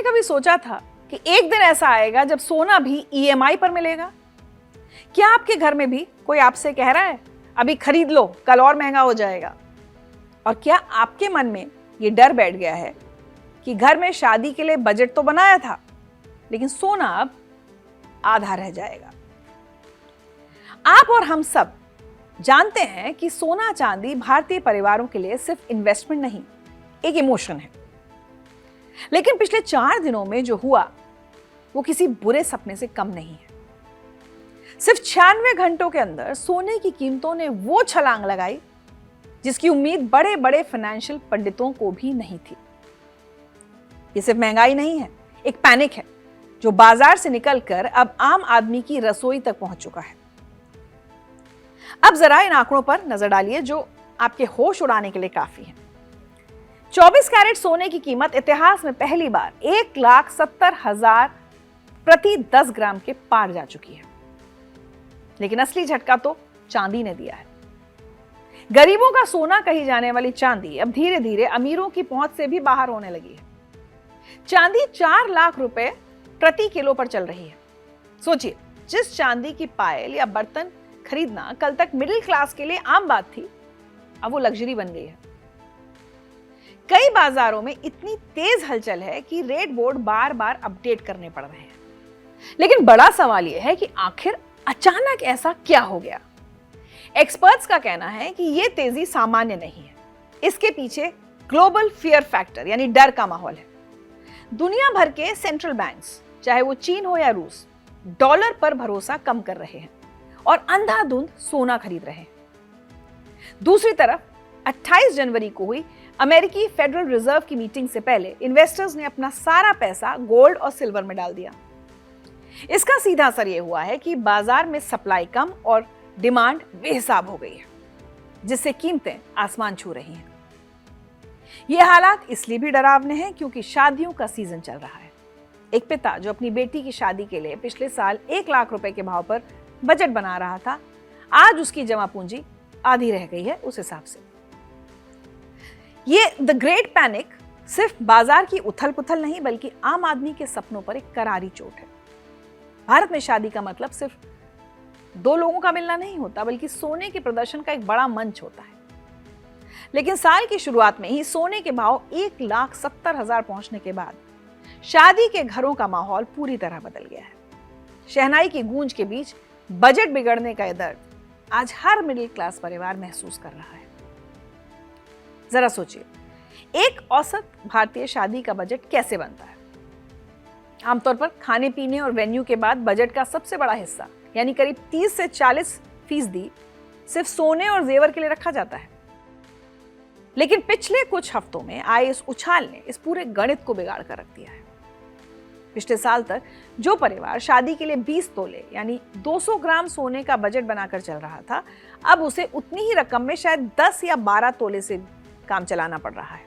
आपने कभी सोचा था कि एक दिन ऐसा आएगा जब सोना भी ईएमआई पर मिलेगा? क्या आपके घर में भी कोई आपसे कह रहा है अभी खरीद लो, कल और महंगा हो जाएगा? और क्या आपके मन में ये डर बैठ गया है कि घर में शादी के लिए बजट तो बनाया था, लेकिन सोना अब आधा रह जाएगा? आप और हम सब जानते हैं कि सोना चांदी भारतीय परिवारों के लिए सिर्फ इन्वेस्टमेंट नहीं, एक इमोशन है। लेकिन पिछले 4 दिनों में जो हुआ वो किसी बुरे सपने से कम नहीं है। सिर्फ 96 घंटों के अंदर सोने की कीमतों ने वो छलांग लगाई जिसकी उम्मीद बड़े बड़े फाइनेंशियल पंडितों को भी नहीं थी। ये सिर्फ महंगाई नहीं है, एक पैनिक है जो बाजार से निकलकर अब आम आदमी की रसोई तक पहुंच चुका है। अब जरा इन आंकड़ों पर नजर डालिए जो आपके होश उड़ाने के लिए काफी है। 24 कैरेट सोने की कीमत इतिहास में पहली बार 1,70,000 प्रति 10 ग्राम के पार जा चुकी है। लेकिन असली झटका तो चांदी ने दिया है। गरीबों का सोना कही जाने वाली चांदी अब धीरे धीरे अमीरों की पहुंच से भी बाहर होने लगी है। चांदी 4 लाख रुपए प्रति किलो पर चल रही है। सोचिए, जिस चांदी की पायल या बर्तन खरीदना कल तक मिडिल क्लास के लिए आम बात थी, अब वो लग्जरी बन गई है। कई बाजारों में इतनी तेज हलचल है कि रेट बोर्ड बार बार अपडेट करने पड़ रहे हैं। लेकिन बड़ा सवाल यह है कि आखिर अचानक ऐसा क्या हो गया? एक्सपर्ट्स का कहना है कि यह तेजी सामान्य नहीं है। इसके पीछे ग्लोबल फियर फैक्टर यानी डर का माहौल है। दुनिया भर के सेंट्रल बैंक्स, चाहे वो चीन हो या रूस, डॉलर पर भरोसा कम कर रहे हैं और अंधाधुंध सोना खरीद रहे हैं। दूसरी तरफ 28 जनवरी को हुई अमेरिकी फेडरल रिजर्व की मीटिंग से पहले इन्वेस्टर्स ने अपना सारा पैसा गोल्ड और सिल्वर में डाल दिया। इसका सीधा असर यह हुआ है कि बाजार में सप्लाई कम और डिमांड बेहिसाब हो गई है, जिससे कीमतें आसमान छू रही हैं। ये हालात इसलिए भी डरावने हैं क्योंकि शादियों का सीजन चल रहा है। एक पिता जो अपनी बेटी की शादी के लिए पिछले साल 1 लाख रुपए के भाव पर बजट बना रहा था, आज उसकी जमा पूंजी आधी रह गई है उस हिसाब से। ये द ग्रेट पैनिक सिर्फ बाजार की उथल पुथल नहीं बल्कि आम आदमी के सपनों पर एक करारी चोट है। भारत में शादी का मतलब सिर्फ 2 लोगों का मिलना नहीं होता, बल्कि सोने के प्रदर्शन का एक बड़ा मंच होता है। लेकिन साल की शुरुआत में ही सोने के भाव 1,70,000 पहुंचने के बाद शादी के घरों का माहौल पूरी तरह बदल गया है। शहनाई की गूंज के बीच बजट बिगड़ने का यह दर्द आज हर मिडिल क्लास परिवार महसूस कर रहा है। जरा सोचिए, एक औसत भारतीय शादी का बजट कैसे बनता है? आमतौर पर खाने पीने और वेन्यू के बाद बजट का सबसे बड़ा हिस्सा यानी करीब 30 से 40% सिर्फ सोने और जेवर के लिए रखा जाता है। लेकिन पिछले कुछ हफ्तों में आए इस उछाल ने इस पूरे गणित को बिगाड़ कर रख दिया है। पिछले साल तक जो परिवार शादी के लिए 20 तोले यानी 200 ग्राम सोने का बजट बनाकर चल रहा था, अब उसे उतनी ही रकम में शायद 10 या 12 तोले से काम चलाना पड़ रहा है।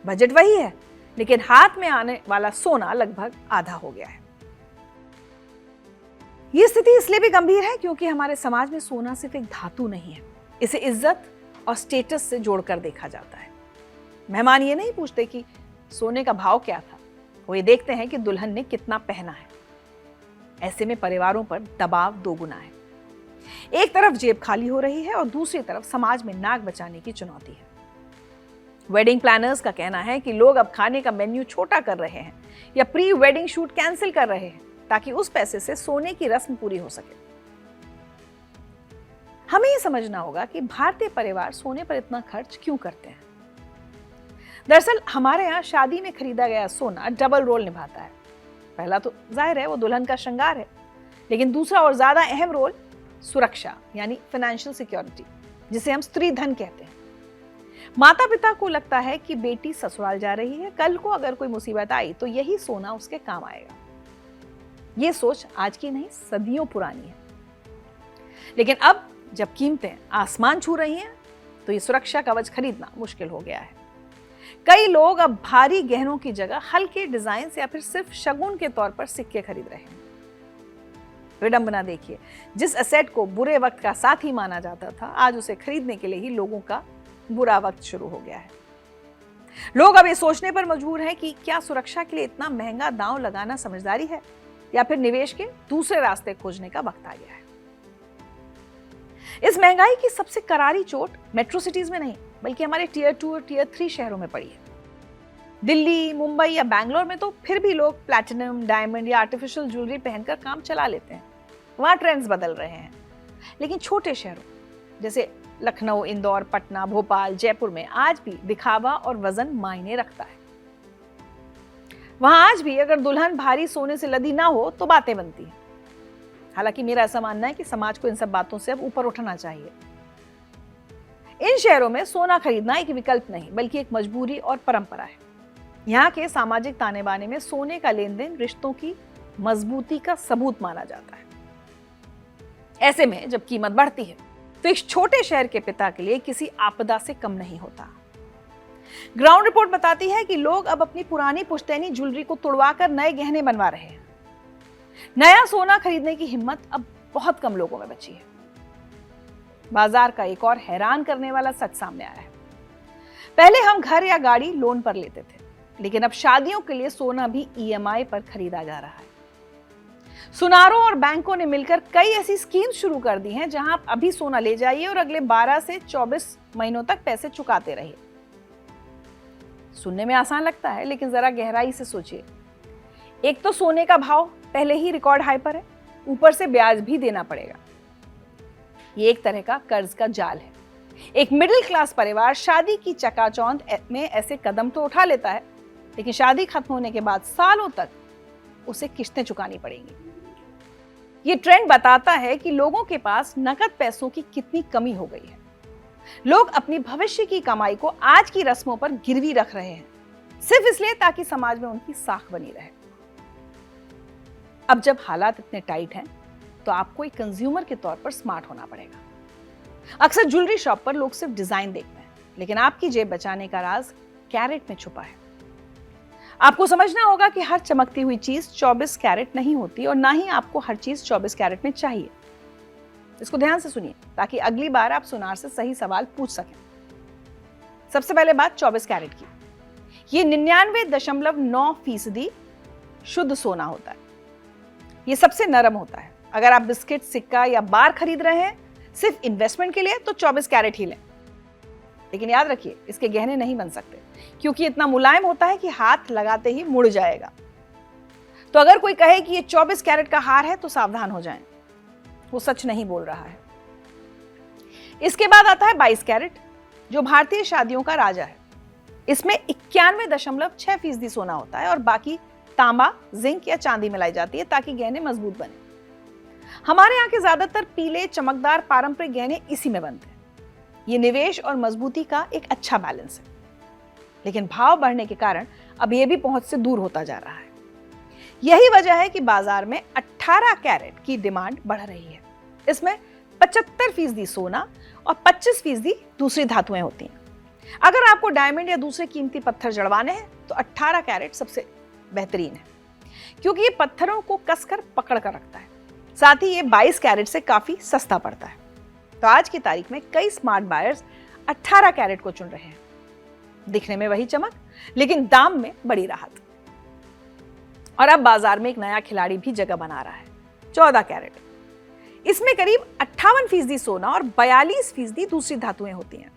बजट वही है, लेकिन हाथ में आने वाला सोना लगभग आधा हो गया है। यह स्थिति इसलिए भी गंभीर है क्योंकि हमारे समाज में सोना सिर्फ एक धातु नहीं है, इसे इज्जत और स्टेटस से जोड़कर देखा जाता है। मेहमान ये नहीं पूछते कि सोने का भाव क्या था, वो ये देखते हैं कि दुल्हन ने कितना पहना है। ऐसे में परिवारों पर दबाव दोगुना है। एक तरफ जेब खाली हो रही है और दूसरी तरफ समाज में नाक बचाने की चुनौती है। वेडिंग प्लानर्स का कहना है कि लोग अब खाने का मेन्यू छोटा कर रहे हैं या प्री वेडिंग शूट कैंसिल कर रहे हैं ताकि उस पैसे से सोने की रस्म पूरी हो सके। हमें यह समझना होगा कि भारतीय परिवार सोने पर इतना खर्च क्यों करते हैं। दरअसल हमारे यहाँ शादी में खरीदा गया सोना डबल रोल निभाता है। पहला तो जाहिर है वो दुल्हन का श्रृंगार है, लेकिन दूसरा और ज्यादा अहम रोल सुरक्षा यानी फाइनेंशियल सिक्योरिटी, जिसे हम स्त्री धन कहते हैं। माता पिता को लगता है कि बेटी ससुराल जा रही है, कल को अगर कोई मुसीबत आई तो यही सोना उसके काम आएगा। ये सोच आज की नहीं, सदियों पुरानी है। लेकिन अब जब कीमतें आसमान छू रही हैं, तो ये सुरक्षा कवच खरीदना मुश्किल हो गया है। कई लोग अब भारी गहनों की जगह हल्के डिजाइन या फिर सिर्फ शगुन के तौर पर सिक्के खरीद रहे हैं। विडंबना देखिए, जिस एसेट को बुरे वक्त का साथी माना जाता था, आज उसे खरीदने के लिए ही लोगों का बुरा वक्त शुरू हो गया है। लोग अब ये सोचने पर मजबूर हैं कि क्या सुरक्षा के लिए इतना महंगा दांव लगाना समझदारी है या फिर निवेश के दूसरे रास्ते खोजने का वक्त आ गया है। इस महंगाई की सबसे करारी चोट मेट्रो सिटीज में नहीं बल्कि हमारे टियर 2 और टियर 3 शहरों में पड़ी है। दिल्ली, मुंबई या बैंगलोर में तो फिर भी लोग प्लैटिनम, डायमंड या आर्टिफिशियल ज्वेलरी पहनकर काम चला लेते हैं। वहां ट्रेंड्स बदल रहे हैं। लेकिन छोटे शहरों जैसे लखनऊ, इंदौर, पटना, भोपाल, जयपुर में आज भी दिखावा और वजन मायने रखता है। वहां आज भी अगर दुल्हन भारी सोने से लदी ना हो तो बातें बनती हैं। हालांकि मेरा ऐसा मानना है कि समाज को इन सब बातों से अब ऊपर उठना चाहिए। इन शहरों में सोना खरीदना एक विकल्प नहीं बल्कि एक मजबूरी और परंपरा है। यहाँ के सामाजिक ताने बाने में सोने का लेन देन रिश्तों की मजबूती का सबूत माना जाता है। ऐसे में जब कीमत बढ़ती है तो एक छोटे शहर के पिता के लिए किसी आपदा से कम नहीं होता। ग्राउंड रिपोर्ट बताती है कि लोग अब अपनी पुरानी पुश्तैनी ज्वेलरी को तुड़वाकर नए गहने बनवा रहे हैं। नया सोना खरीदने की हिम्मत अब बहुत कम लोगों में बची है। बाजार का एक और हैरान करने वाला सच सामने आया है। पहले हम घर या गाड़ी लोन पर लेते थे, लेकिन अब शादियों के लिए सोना भी ईएमआई पर खरीदा जा रहा है। सुनारों और बैंकों ने मिलकर कई ऐसी स्कीम शुरू कर दी हैं जहां आप अभी सोना ले जाइए और अगले 12 से 24 महीनों तक पैसे चुकाते रहिए। सुनने में आसान लगता है, लेकिन जरा गहराई से सोचिए। एक तो सोने का भाव पहले ही रिकॉर्ड हाई पर है, ऊपर से ब्याज भी देना पड़ेगा। ये एक तरह का कर्ज का जाल है। एक मिडिल क्लास परिवार शादी की चकाचौंध में ऐसे कदम तो उठा लेता है, लेकिन शादी खत्म होने के बाद सालों तक उसे किस्तें चुकानी पड़ेंगी। ये ट्रेंड बताता है कि लोगों के पास नकद पैसों की कितनी कमी हो गई है। लोग अपनी भविष्य की कमाई को आज की रस्मों पर गिरवी रख रहे हैं, सिर्फ इसलिए ताकि समाज में उनकी साख बनी रहे। अब जब हालात इतने टाइट हैं, तो आपको एक कंज्यूमर के तौर पर स्मार्ट होना पड़ेगा। अक्सर ज्वेलरी शॉप पर लोग सिर्फ डिजाइन देखते हैं, लेकिन आपकी जेब बचाने का राज कैरेट में छुपा है। आपको समझना होगा कि हर चमकती हुई चीज 24 कैरेट नहीं होती और ना ही आपको हर चीज 24 कैरेट में चाहिए। इसको ध्यान से सुनिए ताकि अगली बार आप सुनार से सही सवाल पूछ सकें। सबसे पहले बात 24 कैरेट की। ये 99.9% शुद्ध सोना होता है। ये सबसे नरम होता है। अगर आप बिस्किट, सिक्का या बार खरीद रहे हैं सिर्फ इन्वेस्टमेंट के लिए तो 24 कैरेट ही लें। लेकिन याद रखिए, इसके गहने नहीं बन सकते क्योंकि इतना मुलायम होता है कि हाथ लगाते ही मुड़ जाएगा। तो अगर कोई कहे कि ये 24 कैरेट का हार है तो सावधान हो जाएं, वो सच नहीं बोल रहा है। इसके बाद आता है 22 कैरेट, जो भारतीय शादियों का राजा है। इसमें 91.6% सोना होता है और बाकी तांबा, जिंक या चांदी मिलाई जाती है ताकि गहने मजबूत बने। हमारे यहाँ के ज्यादातर पीले चमकदार पारंपरिक गहने इसी में बनते हैं। ये निवेश और मजबूती का एक अच्छा बैलेंस है, लेकिन भाव बढ़ने के कारण अब ये भी पहुंच से दूर होता जा रहा है। यही वजह है कि बाजार में 18 कैरेट की डिमांड बढ़ रही है। इसमें 75% सोना और 25% दूसरी धातुएं होती हैं। अगर आपको डायमंड या दूसरे कीमती पत्थर जड़वाने हैं तो 18 कैरेट सबसे बेहतरीन है, क्योंकि ये पत्थरों को कसकर पकड़ कर रखता है। साथ ही ये 22 कैरेट से काफी सस्ता पड़ता है। तो आज की तारीख में कई स्मार्ट बायर्स 18 कैरेट को चुन रहे हैं। दिखने में वही चमक, लेकिन दाम में बड़ी राहत। और अब बाजार में एक नया खिलाड़ी भी जगह बना रहा है, 14 कैरेट। इसमें करीब 58% सोना और 42% दूसरी धातुएं होती हैं।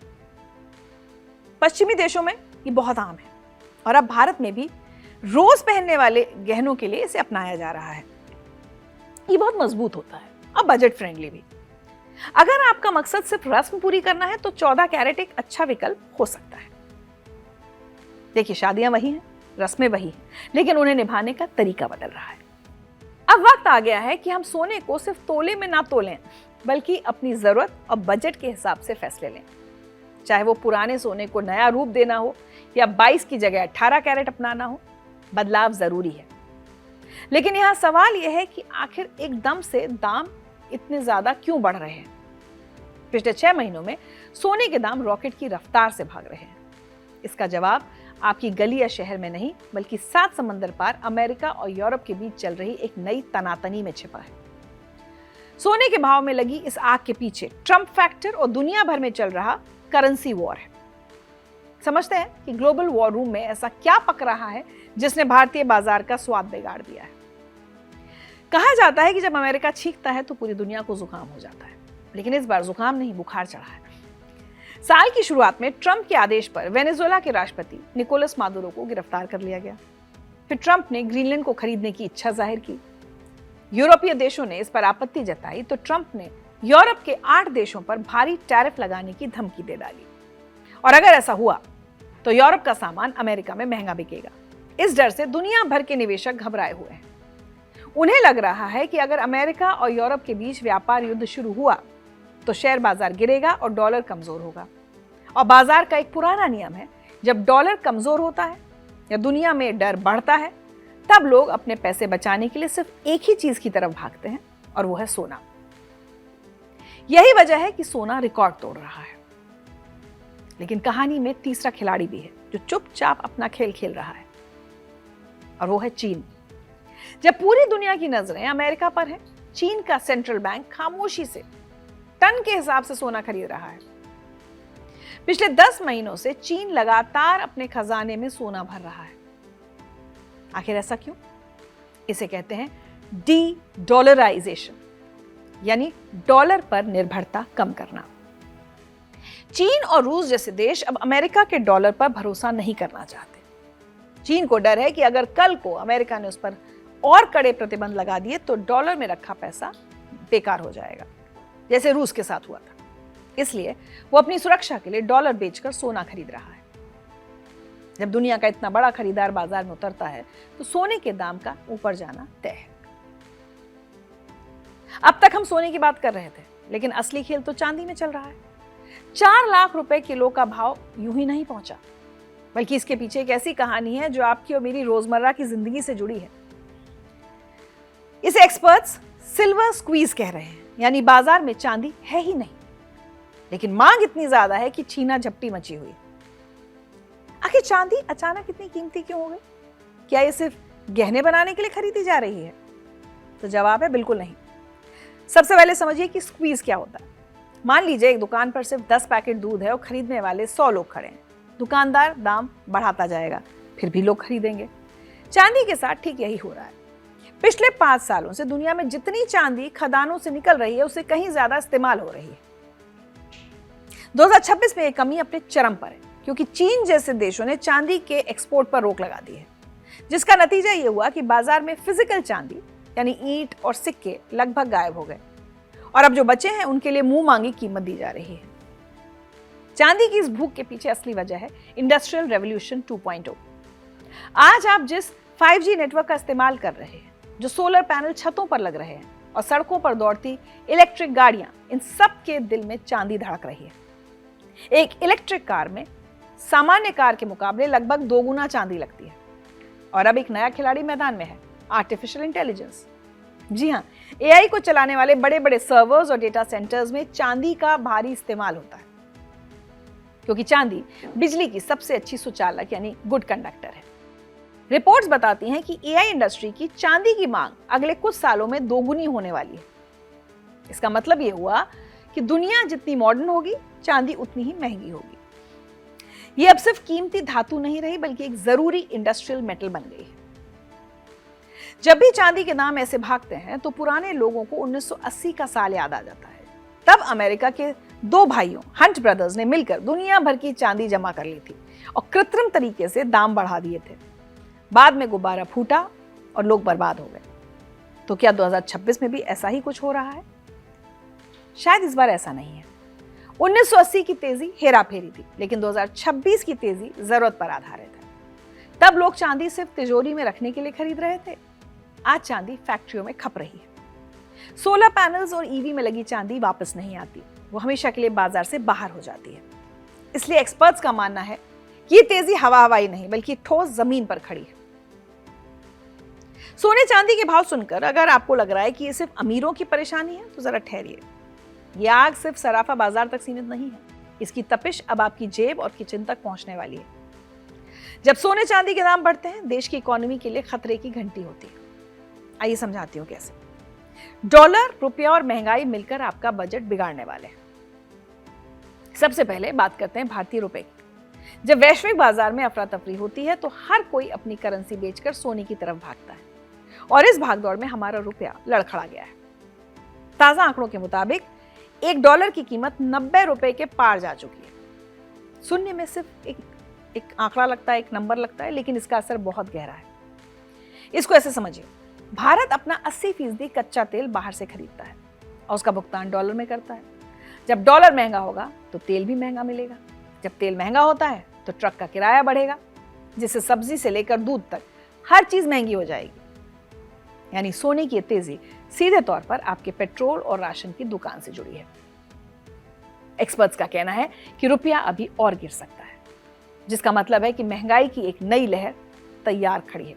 पश्चिमी देशों में ये बहुत आम है और अब भारत में भी रोज पहनने वाले गहनों के लिए इसे अपनाया जा रहा है। ये बहुत मजबूत होता है और बजट फ्रेंडली भी। अगर आपका मकसद सिर्फ रस्म पूरी करना है तो 14 कैरेट एक अच्छा विकल्प हो सकता है। देखिए, शादियां वही हैं, रस्में वही हैं, लेकिन उन्हें निभाने का तरीका बदल रहा है। अब वक्त आ गया है कि हम सोने को सिर्फ तोले में ना तोलें, बल्कि अपनी जरूरत और बजट के हिसाब से फैसले लें। चाहे वो पुराने सोने को नया रूप देना हो या 22 की जगह 18 कैरेट अपनाना हो, बदलाव जरूरी है। लेकिन यहाँ सवाल यह है कि आखिर एकदम से दाम इतने ज्यादा क्यों बढ़ रहे हैं? पिछले 6 महीनों में सोने के दाम रॉकेट की रफ्तार से भाग रहे हैं। इसका जवाब आपकी गली या शहर में नहीं, बल्कि 7 समंदर पार अमेरिका और यूरोप के बीच चल रही एक नई तनातनी में छिपा है। सोने के भाव में लगी इस आग के पीछे ट्रंप फैक्टर और दुनिया भर में चल रहा करेंसी वॉर है। समझते हैं कि ग्लोबल वॉर रूम में ऐसा क्या पक रहा है जिसने भारतीय बाजार का स्वाद बिगाड़ दिया है। कहा जाता है कि जब अमेरिका छींकता है तो पूरी दुनिया को जुकाम हो जाता है, लेकिन इस बार जुकाम नहीं, बुखार चढ़ा है। साल की शुरुआत में ट्रंप के आदेश पर वेनेजुएला के राष्ट्रपति निकोलस मादुरो को गिरफ्तार कर लिया गया। फिर ट्रंप ने ग्रीनलैंड को खरीदने की इच्छा जाहिर की। यूरोपीय देशों ने इस पर आपत्ति जताई तो ट्रंप ने यूरोप के 8 देशों पर भारी टैरिफ लगाने की धमकी दे डाली। और अगर ऐसा हुआ तो यूरोप का सामान अमेरिका में महंगा बिकेगा। इस डर से दुनिया भर के निवेशक घबराए हुए हैं। उन्हें लग रहा है कि अगर अमेरिका और यूरोप के बीच व्यापार युद्ध शुरू हुआ तो शेयर बाजार गिरेगा और डॉलर कमजोर होगा। और बाजार का एक पुराना नियम है, जब डॉलर कमजोर होता है या दुनिया में डर बढ़ता है तब लोग अपने पैसे बचाने के लिए सिर्फ एक ही चीज की तरफ भागते हैं, और वो है सोना। यही वजह है कि सोना रिकॉर्ड तोड़ रहा है। लेकिन कहानी में तीसरा खिलाड़ी भी है जो चुपचाप अपना खेल खेल रहा है, और वो है चीन। जब पूरी दुनिया की नजरें अमेरिका पर है, चीन का सेंट्रल बैंक खामोशी से टन के हिसाब से सोना खरीद रहा है। पिछले 10 महीनों से चीन लगातार अपने खजाने में सोना भर रहा है। आखिर ऐसा क्यों? इसे कहते हैं डी डॉलराइजेशन, यानी डॉलर पर निर्भरता कम करना। चीन और रूस जैसे देश अब अमेरिका के डॉलर पर भरोसा नहीं करना चाहते। चीन को डर है कि अगर कल को अमेरिका ने उस पर और कड़े प्रतिबंध लगा दिए तो डॉलर में रखा पैसा बेकार हो जाएगा, जैसे रूस के साथ हुआ था। इसलिए वो अपनी सुरक्षा के लिए डॉलर बेचकर सोना खरीद रहा है। जब दुनिया का इतना बड़ा खरीदार बाजार में उतरता है तो सोने के दाम का ऊपर जाना तय है। अब तक हम सोने की बात कर रहे थे, लेकिन असली खेल तो चांदी में चल रहा है। 4 लाख रुपए किलो का भाव यूं ही नहीं पहुंचा, बल्कि इसके पीछे एक ऐसी कहानी है जो आपकी और मेरी रोजमर्रा की जिंदगी से जुड़ी है। इसे एक्सपर्ट्स सिल्वर स्क्वीज कह रहे हैं, यानी बाजार में चांदी है ही नहीं, लेकिन मांग इतनी ज्यादा है कि छीना झपटी मची हुई। आखिर चांदी अचानक इतनी कीमती क्यों हो गई? क्या ये सिर्फ गहने बनाने के लिए खरीदी जा रही है? तो जवाब है बिल्कुल नहीं। सबसे पहले समझिए कि स्क्वीज क्या होता है। मान लीजिए एक दुकान पर सिर्फ 10 पैकेट दूध है और खरीदने वाले 100 लोग खड़े हैं। दुकानदार दाम बढ़ाता जाएगा, फिर भी लोग खरीदेंगे। चांदी के साथ ठीक यही हो रहा है। पिछले 5 सालों से दुनिया में जितनी चांदी खदानों से निकल रही है उससे कहीं ज्यादा इस्तेमाल हो रही है। 2026 में ये कमी अपने चरम पर है, क्योंकि चीन जैसे देशों ने चांदी के एक्सपोर्ट पर रोक लगा दी है, जिसका नतीजा ये हुआ कि बाजार में फिजिकल चांदी यानी ईंट और सिक्के लगभग गायब हो गए, और अब जो बचे हैं उनके लिए मुंह मांगी कीमत दी जा रही है। चांदी की इस भूख के पीछे असली वजह है इंडस्ट्रियल रेवोल्यूशन 2.0। आज आप जिस 5G नेटवर्क का इस्तेमाल कर रहे हैं, जो सोलर पैनल छतों पर लग रहे हैं और सड़कों पर दौड़ती इलेक्ट्रिक गाड़ियां, इन सब के दिल में चांदी धड़क रही है। एक इलेक्ट्रिक कार में सामान्य कार के मुकाबले लगभग 2 गुना चांदी लगती है। और अब एक नया खिलाड़ी मैदान में है, आर्टिफिशियल इंटेलिजेंस। जी हाँ, AI को चलाने वाले बड़े बड़े सर्वर्स और डेटा सेंटर्स में चांदी का भारी इस्तेमाल होता है, क्योंकि चांदी बिजली की सबसे अच्छी सुचालक यानी गुड कंडक्टर है। रिपोर्ट्स बताती हैं कि AI इंडस्ट्री की चांदी की मांग अगले कुछ सालों में 2 गुनी होने वाली है। इसका मतलब यह हुआ कि दुनिया जितनी मॉडर्न होगी, चांदी उतनी ही महंगी होगी। यह अब सिर्फ कीमती धातु नहीं रही, बल्कि एक जरूरी इंडस्ट्रियल मेटल बन गई है। जब भी चांदी के दाम ऐसे भागते हैं तो पुराने लोगों को 1980 का साल याद आ जाता है। तब अमेरिका के 2 भाइयों हंट ब्रदर्स ने मिलकर दुनिया भर की चांदी जमा कर ली थी और कृत्रिम तरीके से दाम बढ़ा दिए थे। बाद में गुब्बारा फूटा और लोग बर्बाद हो गए। तो क्या 2026 में भी ऐसा ही कुछ हो रहा है? शायद इस बार ऐसा नहीं है। 1980 की तेजी हेरा फेरी थी, लेकिन 2026 की तेजी जरूरत पर आधारित है। तब लोग चांदी सिर्फ तिजोरी में रखने के लिए खरीद रहे थे, आज चांदी फैक्ट्रियों में खप रही है। सोलर पैनल्स और ईवी में लगी चांदी वापस नहीं आती, वो हमेशा के लिए बाजार से बाहर हो जाती है। इसलिए एक्सपर्ट्स का मानना है कि ये तेजी हवा हवाई नहीं, बल्कि ठोस जमीन पर खड़ी है। सोने चांदी के भाव सुनकर अगर आपको लग रहा है कि ये सिर्फ अमीरों की परेशानी है, तो जरा ठहरिए। ये आग सिर्फ सराफा बाजार तक सीमित नहीं है, इसकी तपिश अब आपकी जेब और किचन तक पहुंचने वाली है। जब सोने चांदी के दाम बढ़ते हैं, देश की इकोनॉमी के लिए खतरे की घंटी होती है। आइए समझाती हूँ कैसे। डॉलर, रुपया और महंगाई मिलकर आपका बजट बिगाड़ने वाले हैं। सबसे पहले बात करते हैं भारतीय रुपए की। जब वैश्विक बाजार में अफरा तफरी होती है तो हर कोई अपनी करेंसी बेचकर सोने की तरफ भागता है और इस भागदौड़ में हमारा रुपया लड़खड़ा गया है। ताजा आंकड़ों के मुताबिक $1 की कीमत 90 रुपए के पार जा चुकी है। सुनने में सिर्फ एक आंकड़ा लगता है, एक नंबर लगता है, लेकिन इसका असर बहुत गहरा है। इसको ऐसे समझिए, भारत अपना 80% कच्चा तेल बाहर से खरीदता है और उसका भुगतान डॉलर में करता है। जब डॉलर महंगा होगा तो तेल भी महंगा मिलेगा। जब तेल महंगा होता है तो ट्रक का किराया बढ़ेगा, जिससे सब्जी से लेकर दूध तक हर चीज महंगी हो जाएगी। यानी सोने की तेजी सीधे तौर पर आपके पेट्रोल और राशन की दुकान से जुड़ी है। एक्सपर्ट्स का कहना है कि रुपया अभी और गिर सकता है, जिसका मतलब है कि महंगाई की एक नई लहर तैयार खड़ी है।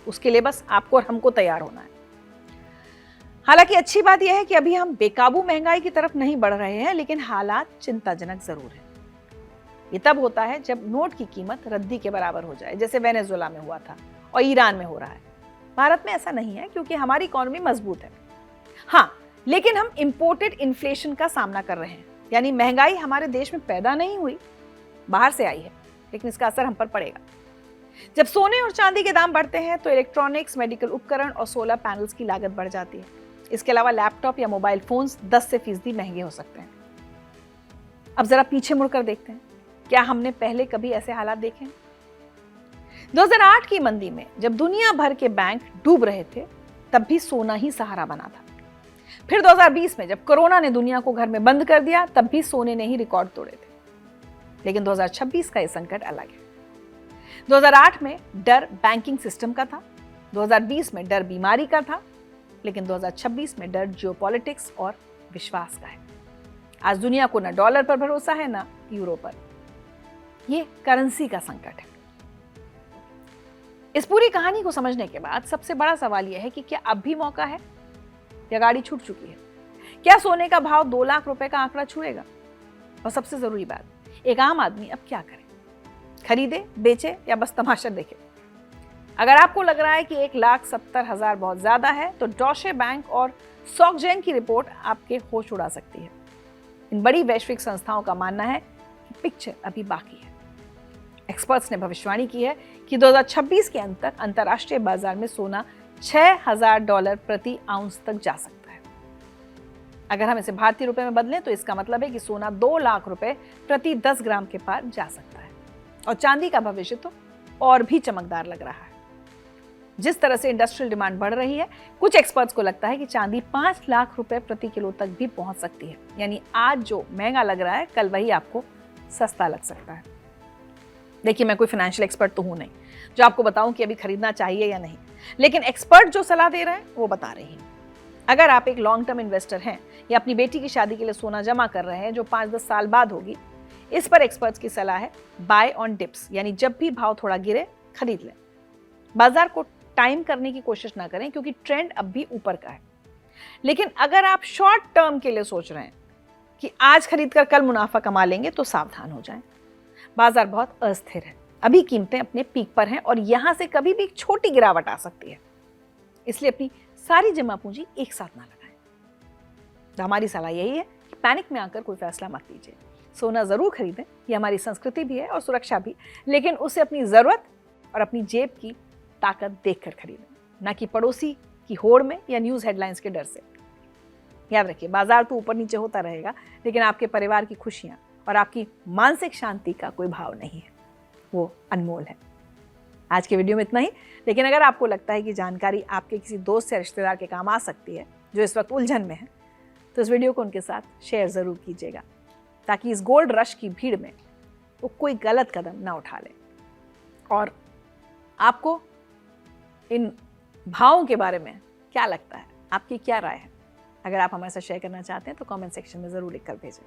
उसके लिए बस आपको और हमको तैयार होना है। हालांकि अच्छी बात यह है कि अभी हम बेकाबू महंगाई की तरफ नहीं बढ़ रहे हैं, लेकिन हालात चिंताजनक जरूर है। ये तब होता है जब नोट की कीमत रद्दी के बराबर हो जाए, जैसे वेनेजुएला में हुआ था और ईरान में हो रहा है। भारत में ऐसा नहीं है क्योंकि हमारी इकोनॉमी मजबूत है। हाँ, लेकिन हम इंपोर्टेड इन्फ्लेशन का सामना कर रहे हैं, यानी महंगाई हमारे देश में पैदा नहीं हुई, बाहर से आई है, लेकिन इसका असर हम पर पड़ेगा। जब सोने और चांदी के दाम बढ़ते हैं तो इलेक्ट्रॉनिक्स, मेडिकल उपकरण और सोलर पैनल्स की लागत बढ़ जाती है। इसके अलावा लैपटॉप या मोबाइल फोन्स 10% महंगे हो सकते हैं। अब जरा पीछे मुड़कर देखते हैं, क्या हमने पहले कभी ऐसे हालात देखे? 2008 की मंदी में जब दुनिया भर के बैंक डूब रहे थे, तब भी सोना ही सहारा बना था। फिर 2020 में जब कोरोना ने दुनिया को घर में बंद कर दिया, तब भी सोने ने ही रिकॉर्ड तोड़े थे। लेकिन 2026 का ये संकट अलग है। 2008 में डर बैंकिंग सिस्टम का था, 2020 में डर बीमारी का था, लेकिन 2026 में डर जियोपॉलिटिक्स और विश्वास का है। आज दुनिया को न डॉलर पर भरोसा है, न यूरो पर। ये करेंसी का संकट है। इस पूरी कहानी को समझने के बाद सबसे बड़ा सवाल यह है कि क्या अब भी मौका है या गाड़ी छूट चुकी है? क्या सोने का भाव 2 लाख रुपए का आंकड़ा छुएगा? और सबसे जरूरी बात, एक आम आदमी अब क्या करे? खरीदे, बेचे या बस तमाशा देखे? अगर आपको लग रहा है कि 1,70,000 बहुत ज्यादा है, तो डॉशे बैंक और सॉकजेन की रिपोर्ट आपके होश उड़ा सकती है। इन बड़ी वैश्विक संस्थाओं का मानना है कि पिक्चर अभी बाकी है। एक्सपर्ट्स ने भविष्यवाणी की है कि 2026 के अंत तक अंतर्राष्ट्रीय बाजार में सोना $6,000 प्रति आउंस तक जा सकता है। अगर हम इसे भारतीय रुपए में बदलें तो इसका मतलब है कि सोना 2 लाख रुपए प्रति 10 ग्राम के पार जा सकता है। और चांदी का भविष्य तो और भी चमकदार लग रहा है। जिस तरह से इंडस्ट्रियल डिमांड बढ़ रही है, कुछ एक्सपर्ट्स को लगता है कि चांदी 5 लाख रुपए प्रति किलो तक भी पहुंच सकती है। यानी आज जो महंगा लग रहा है, कल वही आपको सस्ता लग सकता है। देखिए, मैं कोई फाइनेंशियल एक्सपर्ट तो हूं नहीं जो आपको बताऊं कि अभी खरीदना चाहिए या नहीं, लेकिन एक्सपर्ट जो सलाह दे रहे हैं वो बता रही हैं। अगर आप एक लॉन्ग टर्म इन्वेस्टर हैं या अपनी बेटी की शादी के लिए सोना जमा कर रहे हैं जो 5-10 साल बाद होगी, इस पर एक्सपर्ट्स की सलाह है बाय ऑन डिप्स, यानी जब भी भाव थोड़ा गिरे खरीद लें। बाजार को टाइम करने की कोशिश ना करें क्योंकि ट्रेंड अब भी ऊपर का है। लेकिन अगर आप शॉर्ट टर्म के लिए सोच रहे हैं कि आज खरीदकर कल मुनाफा कमा लेंगे, तो सावधान हो जाएं। बाजार बहुत अस्थिर है, अभी कीमतें अपने पीक पर हैं और यहां से कभी भी एक छोटी गिरावट आ सकती है। इसलिए अपनी सारी जमा पूंजी एक साथ ना लगाएं। तो हमारी सलाह यही है कि पैनिक में आकर कोई फैसला मत लीजिए। सोना जरूर खरीदें, ये हमारी संस्कृति भी है और सुरक्षा भी, लेकिन उसे अपनी जरूरत और अपनी जेब की ताकत देखकर खरीदें, ना कि पड़ोसी की होड़ में या न्यूज़ हेडलाइंस के डर से। याद रखिए, बाजार तो ऊपर नीचे होता रहेगा, लेकिन आपके परिवार की खुशियां और आपकी मानसिक शांति का कोई भाव नहीं है, वो अनमोल है। आज के वीडियो में इतना ही, लेकिन अगर आपको लगता है कि जानकारी आपके किसी दोस्त या रिश्तेदार के काम आ सकती है जो इस वक्त उलझन में है, तो इस वीडियो को उनके साथ शेयर ज़रूर कीजिएगा, ताकि इस गोल्ड रश की भीड़ में वो कोई गलत कदम ना उठा ले। और आपको इन भावों के बारे में क्या लगता है, आपकी क्या राय है? अगर आप हमारे साथ शेयर करना चाहते हैं तो कमेंट सेक्शन में ज़रूर लिखकर भेजें।